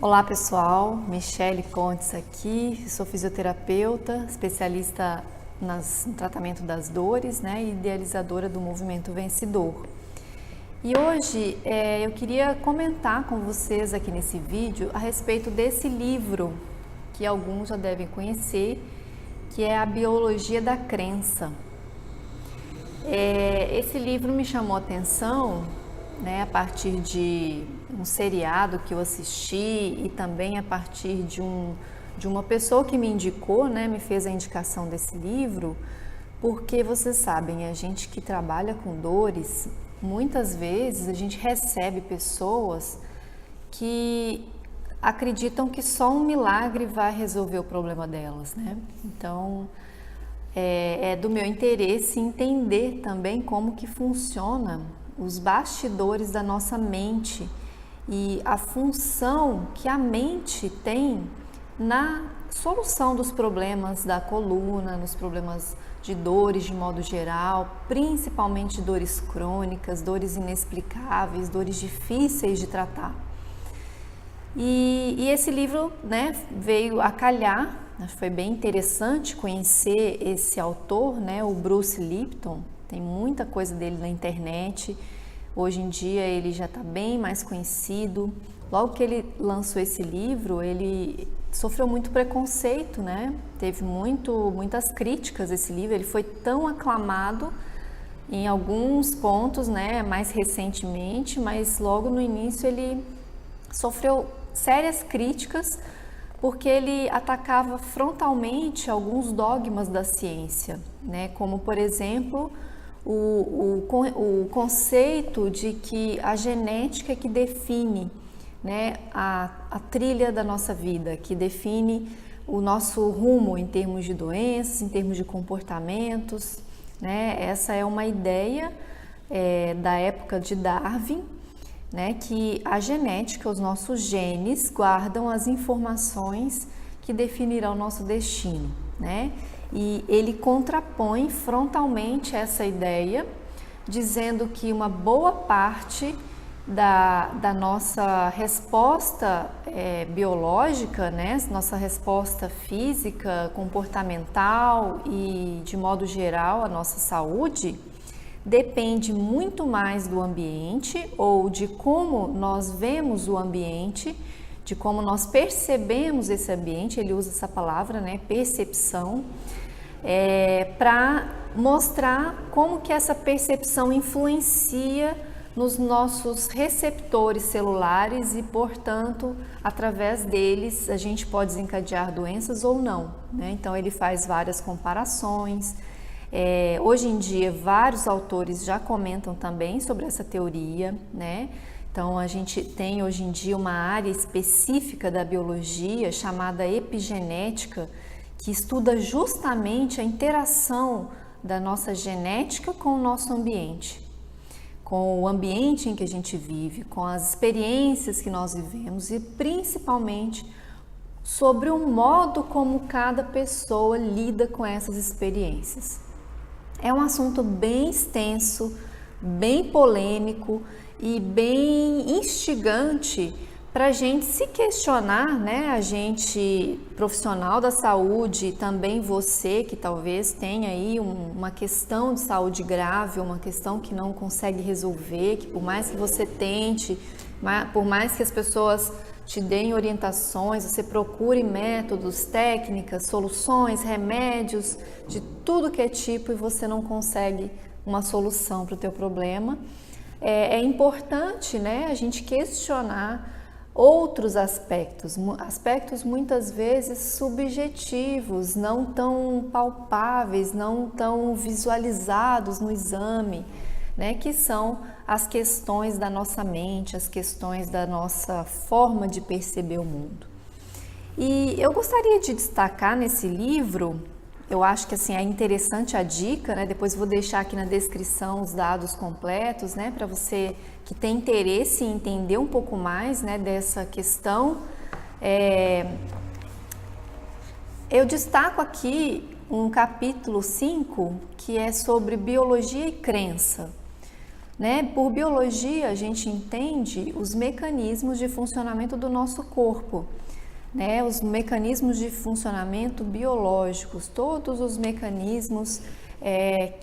Olá pessoal, Michele Pontes aqui, sou fisioterapeuta, especialista no tratamento das dores, e idealizadora do Movimento Vencedor. E hoje eu queria comentar com vocês aqui nesse vídeo a respeito desse livro que alguns já devem conhecer, que é A Biologia da Crença. Esse livro me chamou a atenção a partir de um seriado que eu assisti e também a partir de uma pessoa que me indicou, me fez a indicação desse livro, porque vocês sabem, a gente que trabalha com dores, muitas vezes a gente recebe pessoas que acreditam que só um milagre vai resolver o problema delas, Então, é do meu interesse entender também como que funciona os bastidores da nossa mente e a função que a mente tem na solução dos problemas da coluna, nos problemas de dores de modo geral, principalmente dores crônicas, dores inexplicáveis, dores difíceis de tratar. E esse livro veio a calhar, foi bem interessante conhecer esse autor, o Bruce Lipton. Tem muita coisa dele na internet, hoje em dia ele já está bem mais conhecido. Logo que ele lançou esse livro, ele sofreu muito preconceito, Teve muitas críticas esse livro, ele foi tão aclamado em alguns pontos, mais recentemente, mas logo no início ele sofreu sérias críticas porque ele atacava frontalmente alguns dogmas da ciência, como por exemplo o conceito de que a genética é que define a trilha da nossa vida, que define o nosso rumo em termos de doenças, em termos de comportamentos. Essa é uma ideia da época de Darwin, que a genética, os nossos genes, guardam as informações que definirão nosso destino. E ele contrapõe frontalmente essa ideia, dizendo que uma boa parte da nossa resposta biológica, nossa resposta física, comportamental e, de modo geral, a nossa saúde, depende muito mais do ambiente ou de como nós vemos o ambiente, de como nós percebemos esse ambiente. Ele usa essa palavra, percepção, para mostrar como que essa percepção influencia nos nossos receptores celulares e, portanto, através deles a gente pode desencadear doenças ou não. Então ele faz várias comparações. Hoje em dia vários autores já comentam também sobre essa teoria, Então a gente tem hoje em dia uma área específica da biologia chamada epigenética, que estuda justamente a interação da nossa genética com o nosso ambiente, com o ambiente em que a gente vive, com as experiências que nós vivemos e principalmente sobre o modo como cada pessoa lida com essas experiências. É um assunto bem extenso, bem polêmico e bem instigante para a gente se questionar, a gente profissional da saúde e também você que talvez tenha aí uma questão de saúde grave, uma questão que não consegue resolver, que por mais que você tente, por mais que as pessoas te deem orientações, você procure métodos, técnicas, soluções, remédios, de tudo que é tipo e você não consegue uma solução para o teu problema. É importante, a gente questionar outros aspectos muitas vezes subjetivos, não tão palpáveis, não tão visualizados no exame, que são as questões da nossa mente, as questões da nossa forma de perceber o mundo. E eu gostaria de destacar nesse livro, eu acho que é interessante a dica, depois vou deixar aqui na descrição os dados completos, para você que tem interesse em entender um pouco mais, dessa questão. Eu destaco aqui um capítulo 5, que é sobre biologia e crença. né? Por biologia, a gente entende os mecanismos de funcionamento do nosso corpo, né? Os mecanismos de funcionamento biológicos, todos os mecanismos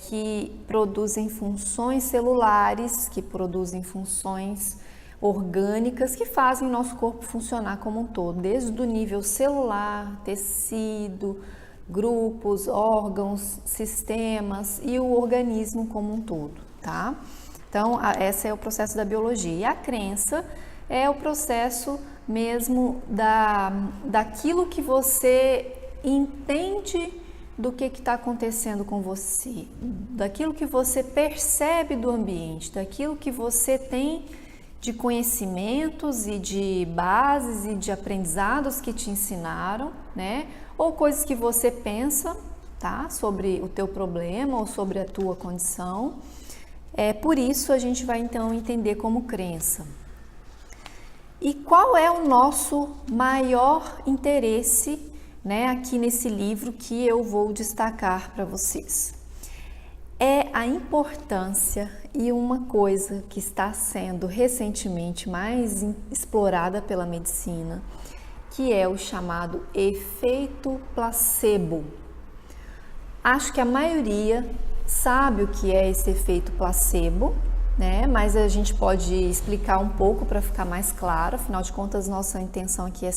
que produzem funções celulares, que produzem funções orgânicas, que fazem o nosso corpo funcionar como um todo, desde o nível celular, tecido, grupos, órgãos, sistemas e o organismo como um todo, tá? Então, esse é o processo da biologia. E a crença é o processo mesmo daquilo que você entende do que está acontecendo com você, daquilo que você percebe do ambiente, daquilo que você tem de conhecimentos e de bases e de aprendizados que te ensinaram, né? Ou coisas que você pensa, tá? Sobre o teu problema ou sobre a tua condição. Por isso a gente vai então entender como crença. E qual é o nosso maior interesse, né, aqui nesse livro que eu vou destacar para vocês? É a importância e uma coisa que está sendo recentemente mais explorada pela medicina, que é o chamado efeito placebo. Acho que a maioria sabe o que é esse efeito placebo, né? Mas a gente pode explicar um pouco para ficar mais claro. Afinal de contas, nossa intenção aqui é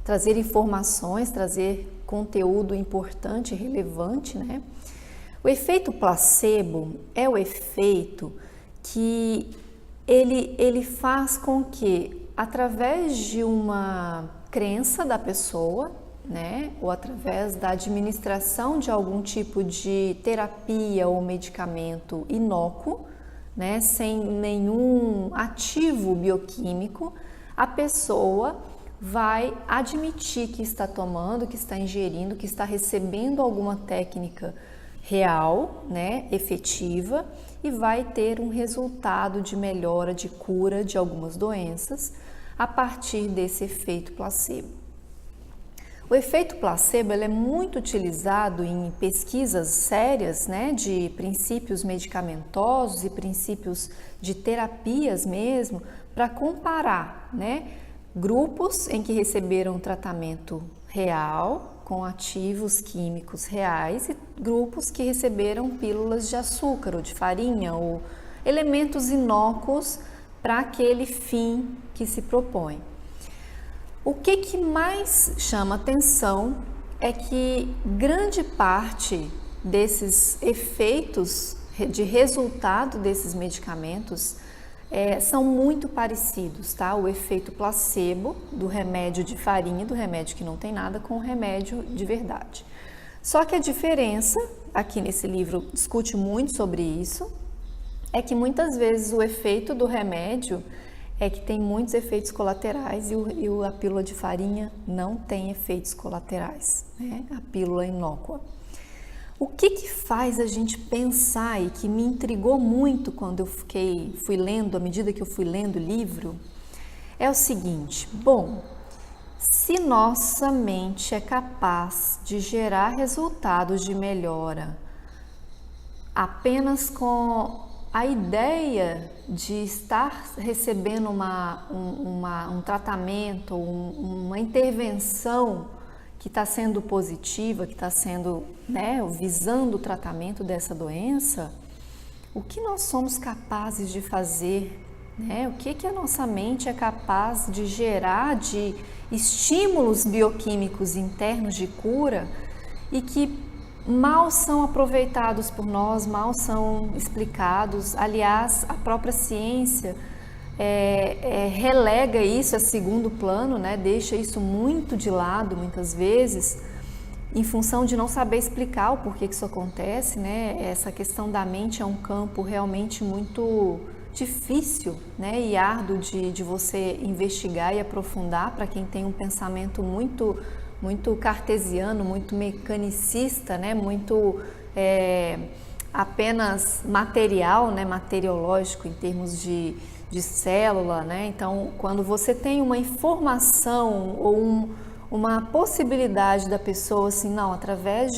trazer informações, trazer conteúdo importante e relevante, né? O efeito placebo é o efeito que ele faz com que, através de uma crença da pessoa, né, ou através da administração de algum tipo de terapia ou medicamento inócuo, né, sem nenhum ativo bioquímico, a pessoa vai admitir que está tomando, que está ingerindo, que está recebendo alguma técnica real, né, efetiva, e vai ter um resultado de melhora, de cura de algumas doenças a partir desse efeito placebo. O efeito placebo ele é muito utilizado em pesquisas sérias, né, de princípios medicamentosos e princípios de terapias mesmo, para comparar, né, grupos em que receberam tratamento real, com ativos químicos reais, e grupos que receberam pílulas de açúcar ou de farinha ou elementos inócuos para aquele fim que se propõe. O que mais chama atenção é que grande parte desses efeitos de resultado desses medicamentos são muito parecidos, tá? O efeito placebo do remédio de farinha, do remédio que não tem nada, com o remédio de verdade. Só que a diferença, aqui nesse livro discute muito sobre isso, é que muitas vezes o efeito do remédio é que tem muitos efeitos colaterais e a pílula de farinha não tem efeitos colaterais, né? A pílula inócua. O que faz a gente pensar, e que me intrigou muito quando eu fui lendo, à medida que eu fui lendo o livro, é o seguinte: bom, se nossa mente é capaz de gerar resultados de melhora apenas com a ideia de estar recebendo um tratamento, uma intervenção que está sendo positiva, que está sendo, né, visando o tratamento dessa doença, o que nós somos capazes de fazer, né? O que a nossa mente é capaz de gerar de estímulos bioquímicos internos de cura e que mal são aproveitados por nós, mal são explicados. Aliás, a própria ciência relega isso a segundo plano, né? Deixa isso muito de lado muitas vezes, em função de não saber explicar o porquê que isso acontece, né? Essa questão da mente é um campo realmente muito difícil, né? E árduo de você investigar e aprofundar para quem tem um pensamento muito cartesiano, muito mecanicista, né? Muito apenas material, né? Materiológico em termos de célula, né? Então, quando você tem uma informação ou uma possibilidade da pessoa, assim, não, através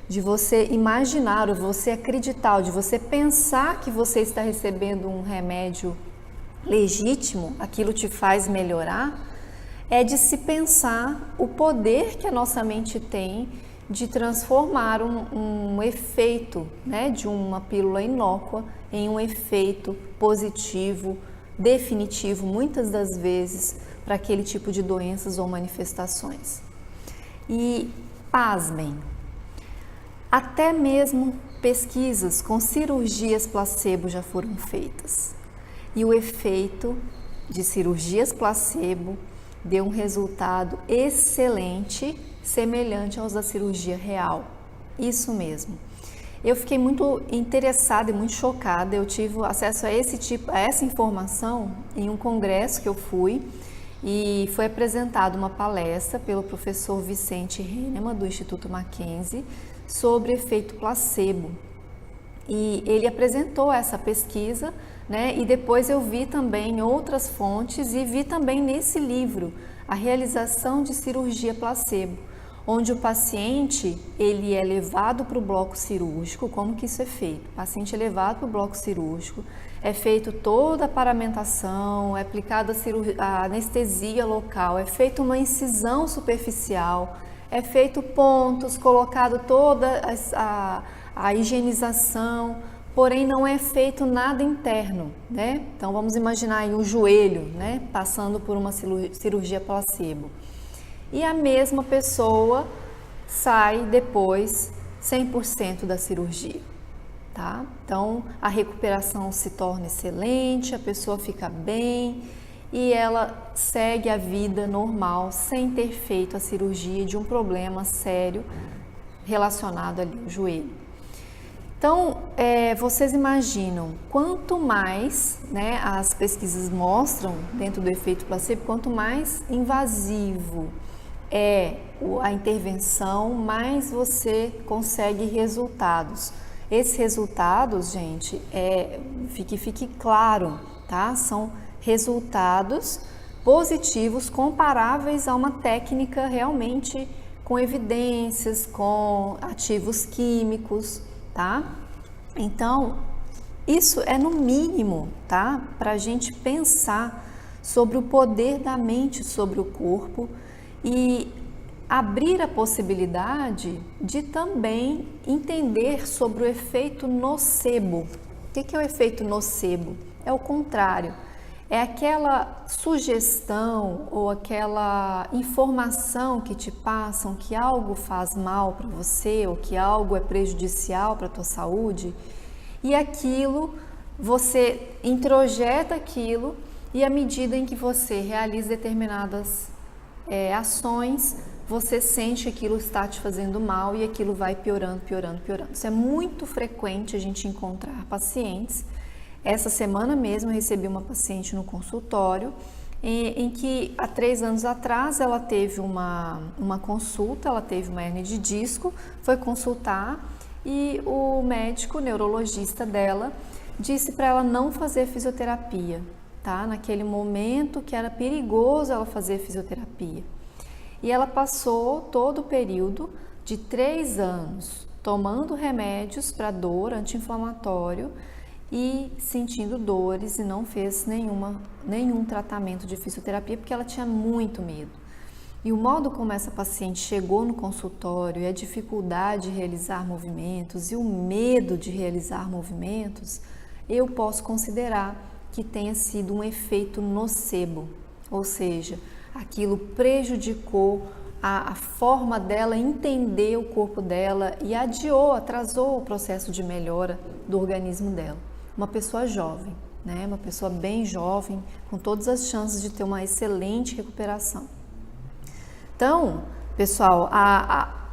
de você imaginar, ou você acreditar, ou de você pensar que você está recebendo um remédio legítimo, aquilo te faz melhorar, é de se pensar o poder que a nossa mente tem de transformar um efeito, né, de uma pílula inócua em um efeito positivo, definitivo, muitas das vezes, para aquele tipo de doenças ou manifestações. E, pasmem, até mesmo pesquisas com cirurgias placebo já foram feitas. E o efeito de cirurgias placebo deu um resultado excelente, semelhante aos da cirurgia real. Isso mesmo. Eu fiquei muito interessada e muito chocada. Eu tive acesso a essa informação em um congresso que eu fui e foi apresentada uma palestra pelo professor Vicente Hahnemann, do Instituto Mackenzie, sobre efeito placebo. E ele apresentou essa pesquisa, né? E depois eu vi também outras fontes e vi também nesse livro a realização de cirurgia placebo, onde o paciente ele é levado para o bloco cirúrgico. Como que isso é feito? O paciente é levado para o bloco cirúrgico, é feito toda a paramentação, é aplicada a anestesia local, é feita uma incisão superficial, é feito pontos, colocado toda a higienização, porém não é feito nada interno, né? Então vamos imaginar aí o joelho, né, passando por uma cirurgia placebo. E a mesma pessoa sai depois 100% da cirurgia, tá? Então a recuperação se torna excelente, a pessoa fica bem e ela segue a vida normal sem ter feito a cirurgia de um problema sério relacionado ali ao joelho. Então, vocês imaginam, quanto mais, né, as pesquisas mostram dentro do efeito placebo, quanto mais invasivo é a intervenção, mais você consegue resultados. Esses resultados, gente, fique claro, tá? São resultados positivos comparáveis a uma técnica realmente com evidências, com ativos químicos, tá? Então, isso é no mínimo, tá? Para a gente pensar sobre o poder da mente sobre o corpo e abrir a possibilidade de também entender sobre o efeito nocebo. O que é o efeito nocebo? É o contrário. É aquela sugestão ou aquela informação que te passam que algo faz mal para você ou que algo é prejudicial para a tua saúde e aquilo, você introjeta aquilo e à medida em que você realiza determinadas ações, você sente que aquilo está te fazendo mal e aquilo vai piorando. Isso é muito frequente a gente encontrar pacientes. Essa semana mesmo eu recebi uma paciente no consultório em que há 3 anos atrás ela teve uma consulta, ela teve uma hérnia de disco, foi consultar e o médico neurologista dela disse para ela não fazer fisioterapia, tá? Naquele momento que era perigoso ela fazer fisioterapia. E ela passou todo o período de 3 anos tomando remédios para dor, anti-inflamatório, e sentindo dores e não fez nenhum tratamento de fisioterapia porque ela tinha muito medo. E o modo como essa paciente chegou no consultório e a dificuldade de realizar movimentos e o medo de realizar movimentos, eu posso considerar que tenha sido um efeito nocebo, ou seja, aquilo prejudicou a forma dela entender o corpo dela e atrasou o processo de melhora do organismo dela. Uma pessoa jovem, né? Uma pessoa bem jovem, com todas as chances de ter uma excelente recuperação. Então, pessoal,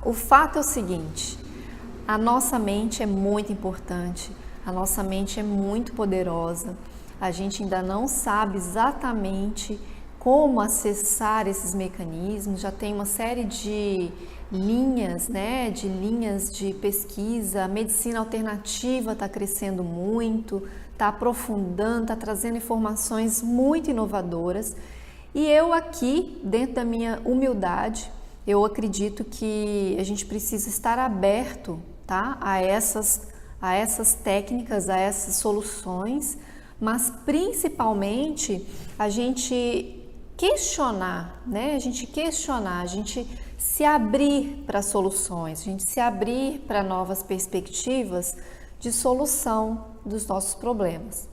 o fato é o seguinte, a nossa mente é muito importante, a nossa mente é muito poderosa, a gente ainda não sabe exatamente como acessar esses mecanismos, já tem uma série de linhas, né, de linhas de pesquisa, a medicina alternativa está crescendo muito, está aprofundando, está trazendo informações muito inovadoras e eu aqui, dentro da minha humildade, eu acredito que a gente precisa estar aberto, tá, a essas técnicas, a essas soluções, mas principalmente a gente questionar, né? A gente se abrir para soluções, a gente se abrir para novas perspectivas de solução dos nossos problemas.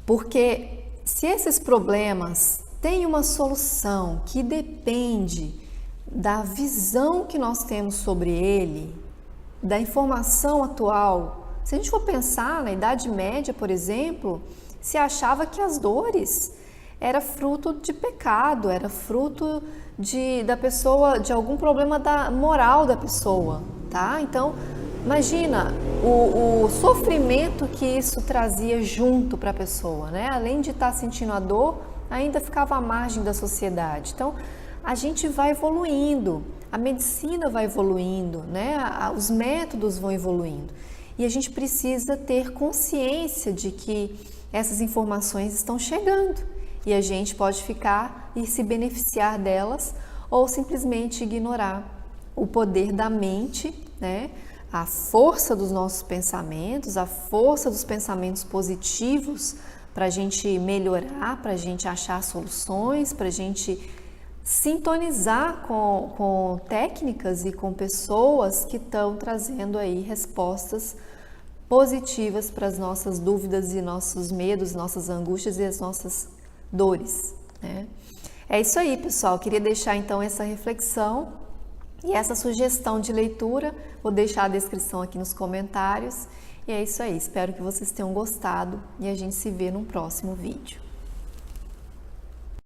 Porque se esses problemas têm uma solução que depende da visão que nós temos sobre ele, da informação atual, se a gente for pensar na Idade Média, por exemplo, se achava que as dores era fruto de pecado, era fruto da pessoa, de algum problema da moral da pessoa, tá? Então, imagina o sofrimento que isso trazia junto para a pessoa, né? Além de estar sentindo a dor, ainda ficava à margem da sociedade. Então, a gente vai evoluindo, a medicina vai evoluindo, né? Os métodos vão evoluindo. E a gente precisa ter consciência de que essas informações estão chegando e a gente pode ficar e se beneficiar delas ou simplesmente ignorar o poder da mente, né? A força dos nossos pensamentos, a força dos pensamentos positivos para a gente melhorar, para a gente achar soluções, para a gente sintonizar com técnicas e com pessoas que estão trazendo aí respostas positivas para as nossas dúvidas e nossos medos, nossas angústias e as nossas dores, né? É isso aí, pessoal. Queria deixar então essa reflexão e essa sugestão de leitura. Vou deixar a descrição aqui nos comentários. E é isso aí. Espero que vocês tenham gostado e a gente se vê num próximo vídeo.